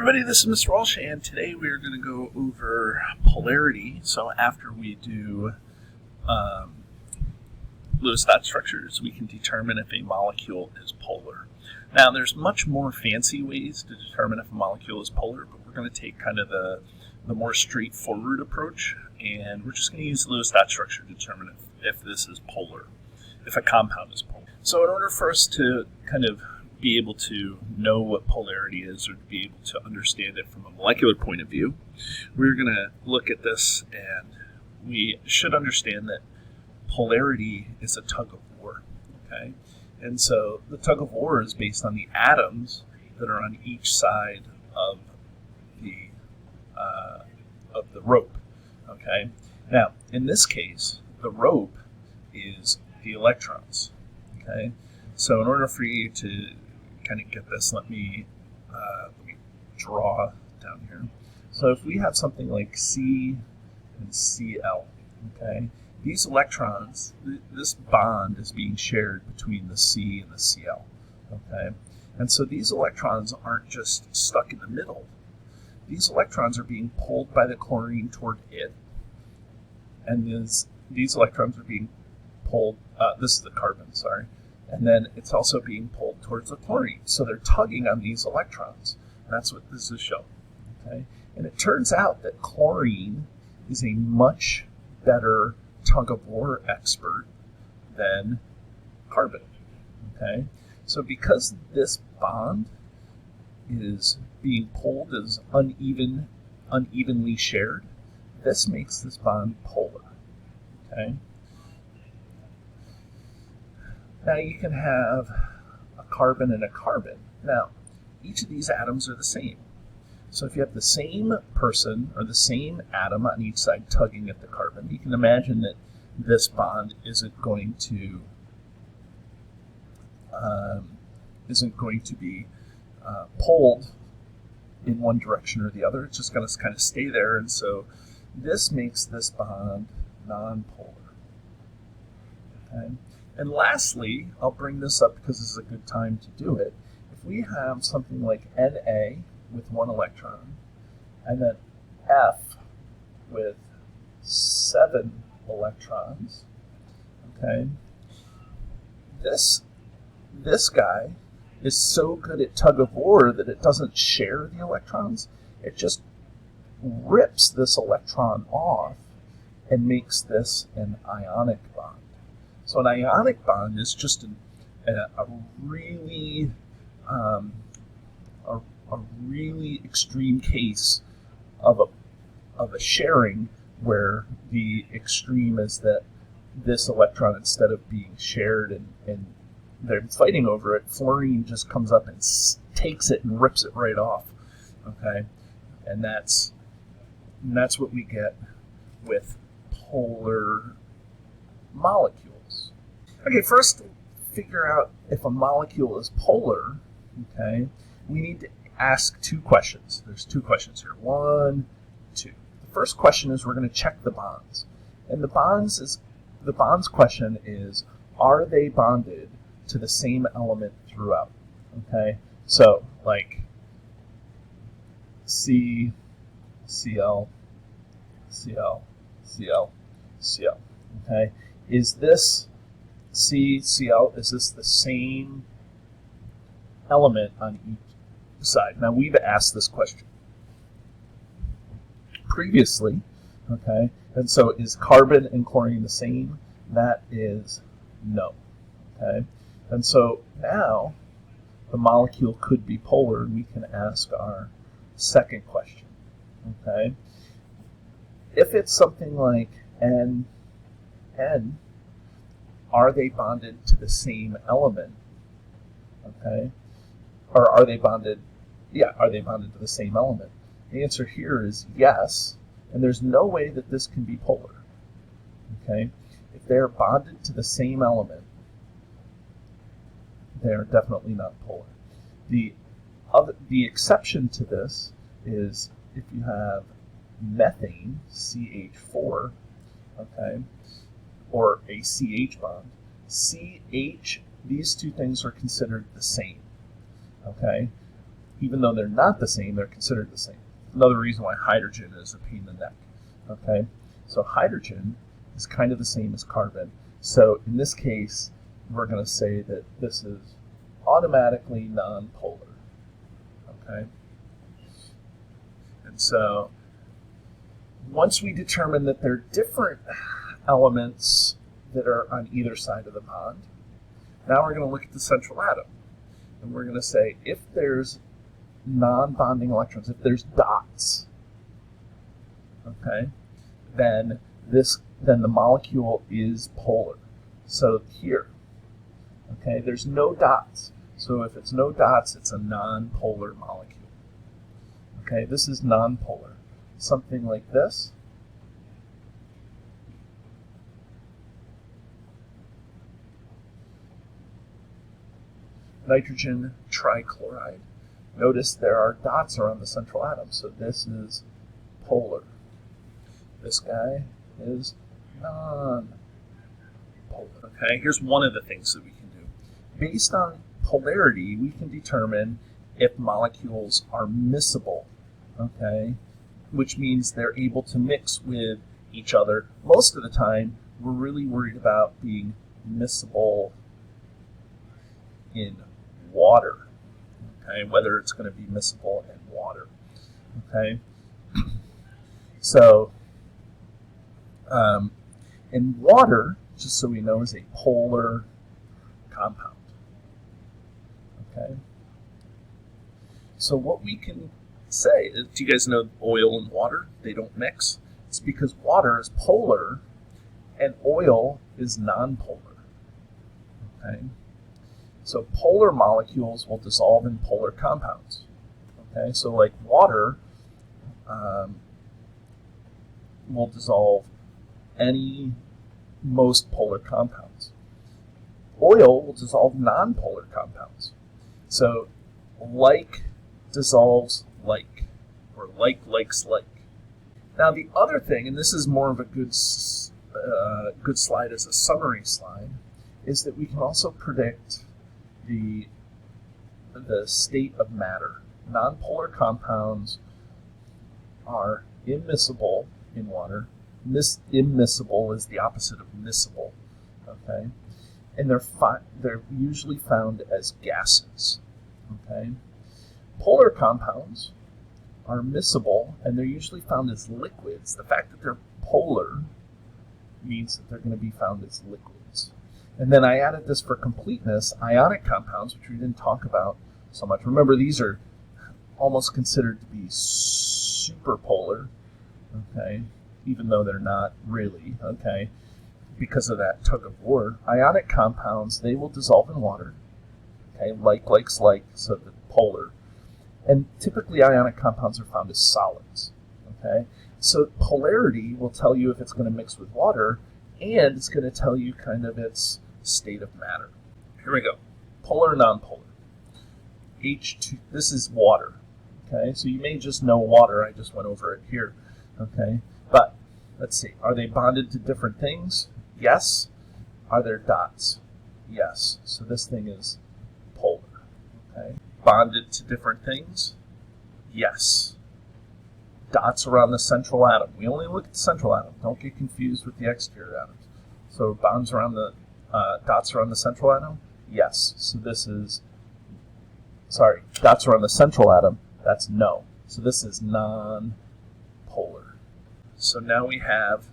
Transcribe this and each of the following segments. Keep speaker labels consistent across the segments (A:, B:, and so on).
A: everybody, this is Mr. Walsh, and today we're going to go over polarity. So after we do Lewis dot structures, we can determine if a molecule is polar. Now, there's much more fancy ways to determine if a molecule is polar, but we're going to take kind of the more straightforward approach, and we're just going to use Lewis dot structure to determine if this is polar, if a compound is polar. So in order for us to kind of be able to know what polarity is, or to be able to understand it from a molecular point of view, we're going to look at this, and we should understand that polarity is a tug of war. Okay, and so the tug of war is based on the atoms that are on each side of the rope. Okay, now in this case, the rope is the electrons. Okay, so in order for you to kind of get this, let me draw down here. So if we have something like C and Cl, okay, these electrons, this bond is being shared between the C and the Cl, okay, and so these electrons aren't just stuck in the middle. These electrons are being pulled by the chlorine toward it, and these electrons are being pulled, this is the carbon, sorry, and then it's also being pulled towards the chlorine. So they're tugging on these electrons. And that's what this is showing. Okay? And it turns out that chlorine is a much better tug-of-war expert than carbon. Okay? So because this bond is being pulled, is unevenly shared, this makes this bond polar. Okay? Now you can have a carbon and a carbon. Now, each of these atoms are the same. So if you have the same person or the same atom on each side tugging at the carbon, you can imagine that this bond isn't going to be pulled in one direction or the other. It's just going to kind of stay there, and so this makes this bond non-polar. Okay? And lastly, I'll bring this up because this is a good time to do it. If we have something like Na with 1 electron, and then F with 7 electrons, okay, this guy is so good at tug of war that it doesn't share the electrons. It just rips this electron off and makes this an ionic bond. So an ionic bond is just a really extreme case of a sharing, where the extreme is that this electron, instead of being shared and they're fighting over it, fluorine just comes up and takes it and rips it right off. Okay, and that's what we get with polar molecules. Okay, first to figure out if a molecule is polar, okay, we need to ask 2 questions. There's 2 questions here. 1, 2. The first question is we're going to check the bonds. And the bonds question is, are they bonded to the same element throughout? Okay, so like C, Cl, Cl, Cl, Cl. Okay, is this CCl, is this the same element on each side? Now, we've asked this question previously, okay, and so is carbon and chlorine the same? That is no, okay, and so now the molecule could be polar, and we can ask our second question, okay. If it's something like N, are they bonded to the same element? Okay, or are they bonded? Yeah, are they bonded to the same element? The answer here is yes, and there's no way that this can be polar. Okay, if they're bonded to the same element, they're definitely not polar. The exception to this is if you have methane, CH4, okay, or a CH bond. CH, these 2 things are considered the same, okay? Even though they're not the same, they're considered the same. Another reason why hydrogen is a pain in the neck. Okay, so hydrogen is kind of the same as carbon. So in this case, we're going to say that this is automatically nonpolar. Okay, and so once we determine that they're different elements that are on either side of the bond, now we're going to look at the central atom. And we're going to say if there's non-bonding electrons, if there's dots, okay, then the molecule is polar. So here, okay, there's no dots. So if it's no dots, it's a non-polar molecule. Okay, this is non-polar. Something like this. Nitrogen trichloride. Notice there are dots around the central atom, so this is polar. This guy is non-polar. Okay, here's one of the things that we can do. Based on polarity, we can determine if molecules are miscible, okay, which means they're able to mix with each other. Most of the time, we're really worried about being miscible in water, okay, whether it's going to be miscible in water, okay. So, in water, just so we know, is a polar compound, okay. So what we can say is, do you guys know oil and water, they don't mix? It's because water is polar and oil is nonpolar, okay. So polar molecules will dissolve in polar compounds. Okay, so like water will dissolve most polar compounds. Oil will dissolve nonpolar compounds. So like dissolves like, or like likes like. Now the other thing, and this is more of a good slide as a summary slide, is that we can also predict the state of matter. Nonpolar compounds are immiscible in water. Immiscible is the opposite of miscible. Okay, and they're usually found as gases. Okay, polar compounds are miscible, and they're usually found as liquids. The fact that they're polar means that they're going to be found as liquids. And then I added this for completeness, ionic compounds, which we didn't talk about so much. Remember, these are almost considered to be superpolar, okay, even though they're not really, okay, because of that tug of war. Ionic compounds, they will dissolve in water, okay, likes like, so the polar. And typically ionic compounds are found as solids, okay. So polarity will tell you if it's going to mix with water, and it's going to tell you kind of its state of matter. Here we go. Polar, nonpolar. H2, this is water. Okay, so you may just know water. I just went over it here. Okay, but let's see. Are they bonded to different things? Yes. Are there dots? Yes. So this thing is polar. Okay, bonded to different things? Yes. Dots around the central atom. We only look at the central atom. Don't get confused with the exterior atoms. So bonds around the dots around the central atom? Yes. So this is, sorry, dots around the central atom, that's no. So this is non-polar. So now we have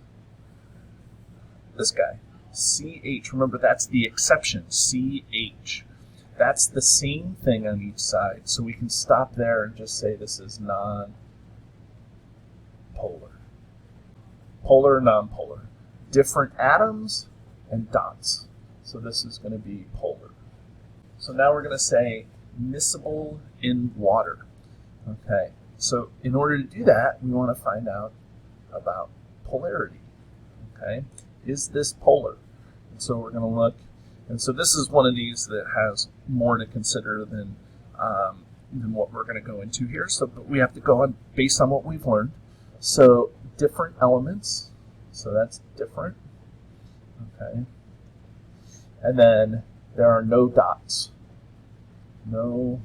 A: this guy, CH. Remember, that's the exception, CH. That's the same thing on each side. So we can stop there and just say this is non-polar. Polar or non-polar. Different atoms and dots. So this is going to be polar. So now we're going to say miscible in water. Okay, so in order to do that, we want to find out about polarity. Okay, is this polar? And so we're going to look, and so this is one of these that has more to consider than what we're going to go into here. So, but we have to go on based on what we've learned. So different elements. So that's different. Okay. And then there are no dots. No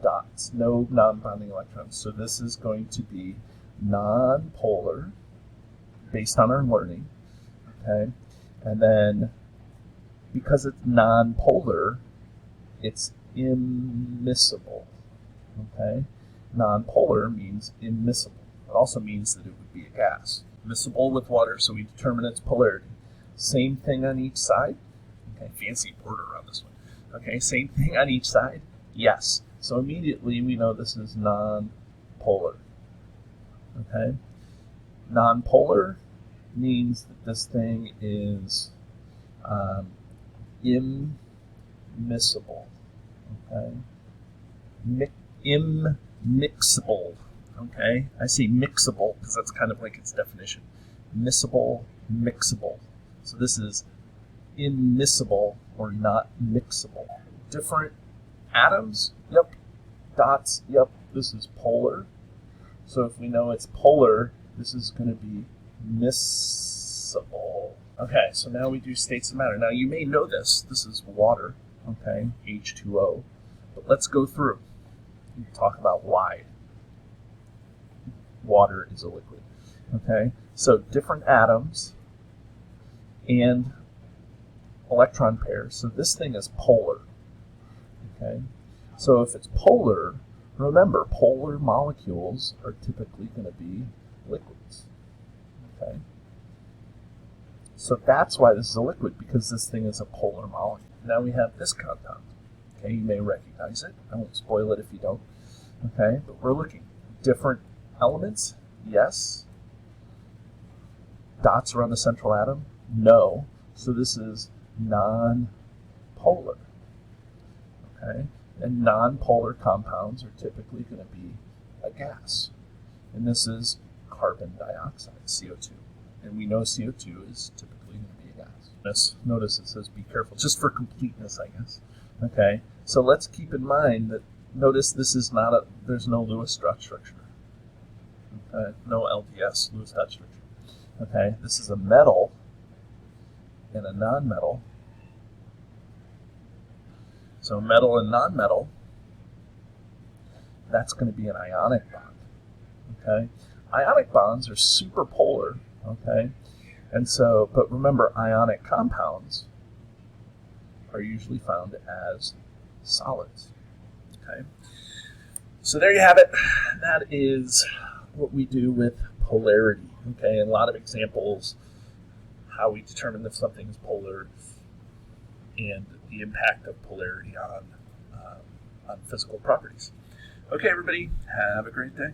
A: dots, no non-bonding electrons. So this is going to be non-polar, based on our learning, okay? And then because it's non-polar, it's immiscible, okay? Non-polar means immiscible. It also means that it would be a gas. Miscible with water, so we determine its polarity. Same thing on each side. Okay, fancy border on this one. Okay, same thing on each side. Yes. So immediately we know this is non-polar. Okay? Non-polar means that this thing is immiscible. Okay? Immixable. Okay? I say mixable because that's kind of like its definition. Miscible, mixable. So this is immiscible or not mixable. Different atoms, yep. Dots, yep. This is polar. So if we know it's polar, this is going to be miscible. Okay, so now we do states of matter. Now you may know this. This is water, okay, H2O. But let's go through and talk about why water is a liquid. Okay, so different atoms and electron pairs. So this thing is polar. Okay, so if it's polar, remember polar molecules are typically going to be liquids. Okay, so that's why this is a liquid, because this thing is a polar molecule. Now we have this compound. Okay, you may recognize it. I won't spoil it if you don't. Okay, but we're looking different elements. Yes. Dots around the central atom. No. So this is non-polar. Okay? And non-polar compounds are typically going to be a gas. And this is carbon dioxide, CO2. And we know CO2 is typically going to be a gas. Notice it says be careful, just for completeness, I guess. Okay? So let's keep in mind that, notice this is not a, there's no Lewis-Strauss structure. Okay? No LDS, Lewis-Strauss structure. Okay? This is a metal and a non-metal. So metal and non-metal, that's going to be an ionic bond. Okay? Ionic bonds are super polar. Okay? And so, but remember, ionic compounds are usually found as solids. Okay? So there you have it. That is what we do with polarity. Okay? And a lot of examples, how we determine if something is polar, and the impact of polarity on physical properties. Okay, everybody, have a great day.